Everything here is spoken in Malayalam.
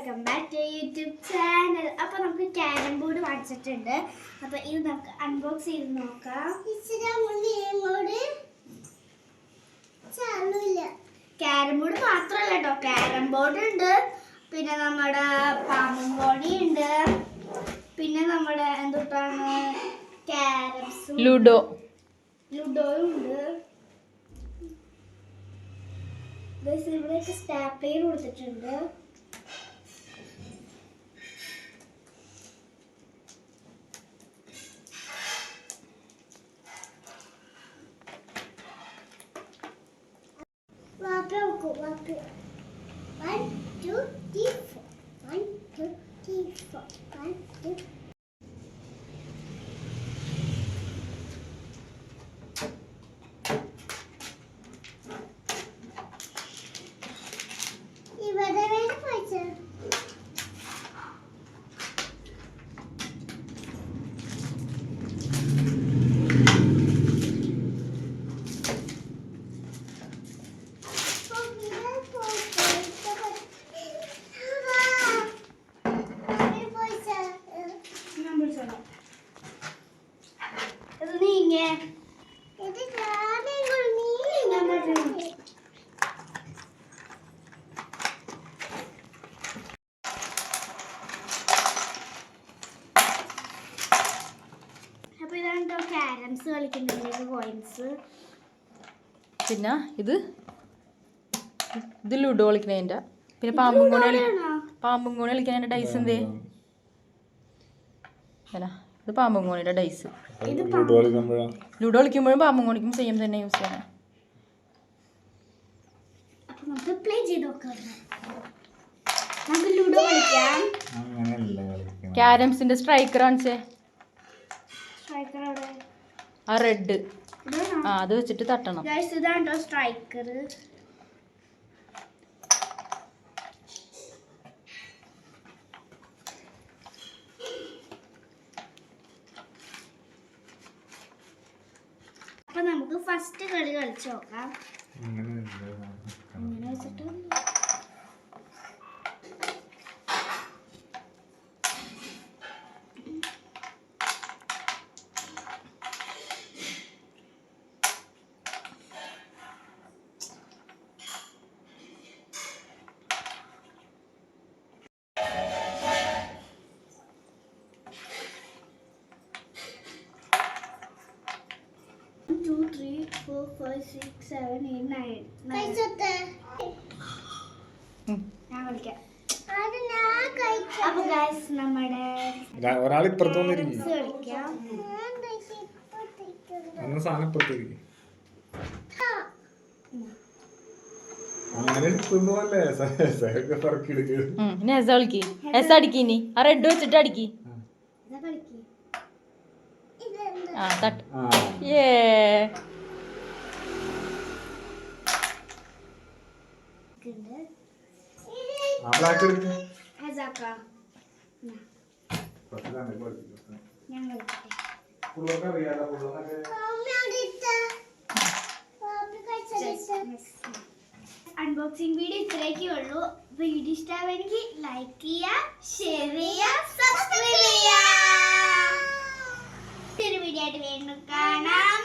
Welcome back to YouTube channel. അപ്പോൾ നമുക്ക് ക്യാരം ബോർഡ് വാങ്ങിച്ചിട്ടുണ്ട്. അപ്പോൾ ഇത് നമുക്ക് അൺബോക്സ് ചെയ്ത് നോക്കാം. ക്യാരം ബോർഡ് മാത്രമല്ല കേട്ടോ, ക്യാരം ബോർഡ് ഉണ്ട്, പിന്നെ നമ്മുടെ പാമ്പും കോണി ഉണ്ട്, പിന്നെ നമ്മുടെ എന്തൊട്ടാണ് ക്യാരംസും ലുഡോയും ഉണ്ട്. ഇവിടെയൊക്കെ സ്റ്റാപ്ലെയർ കൊടുത്തിട്ടുണ്ട്. ക്യാരംസ് കളിക്കുന്നതിലേക്ക് കോയിൻസ്, പിന്നെ ഇത് ലുഡോ കളിക്കുന്നതിൻ്റെ, പിന്നെ പാമ്പും കൂടി കളിക്കുന്നതിൻ്റെ ഡൈസ് എന്തേ? ഇത് പാമ്പും കോണിയുടെ ഡൈസ്. ലുഡോ കളിക്കുമ്പോഴും പാമ്പും കോണിക്കും സെയിം തന്നെ യൂസ് ചെയ്യണം. ക്യാരംസിന്റെ സ്ട്രൈക്കർ കാണിച്ചേ, ആ റെഡ്, അത് വെച്ചിട്ട് തട്ടണം. ഇതാണ്ടോ സ്ട്രൈക്കർ. അപ്പൊ നമുക്ക് ഫസ്റ്റ് കളി കളിച്ചു നോക്കാം. അങ്ങനെ വെച്ചിട്ട് റെഡ് വെച്ചിട്ട് അടിക്കി. അൺബോക്സിംഗ് വീഡിയോ ഇത്രയൊക്കെ ഉള്ളൂ. വീഡിയോ ഇഷ്ടമാണെങ്കിൽ ലൈക്ക് ചെയ്യുക, ഷെയർ ചെയ്യുക, സബ്സ്ക്രൈബ് ചെയ്യുക. വീഡിയോ ആയിട്ട് വീണ്ടും കാണാം.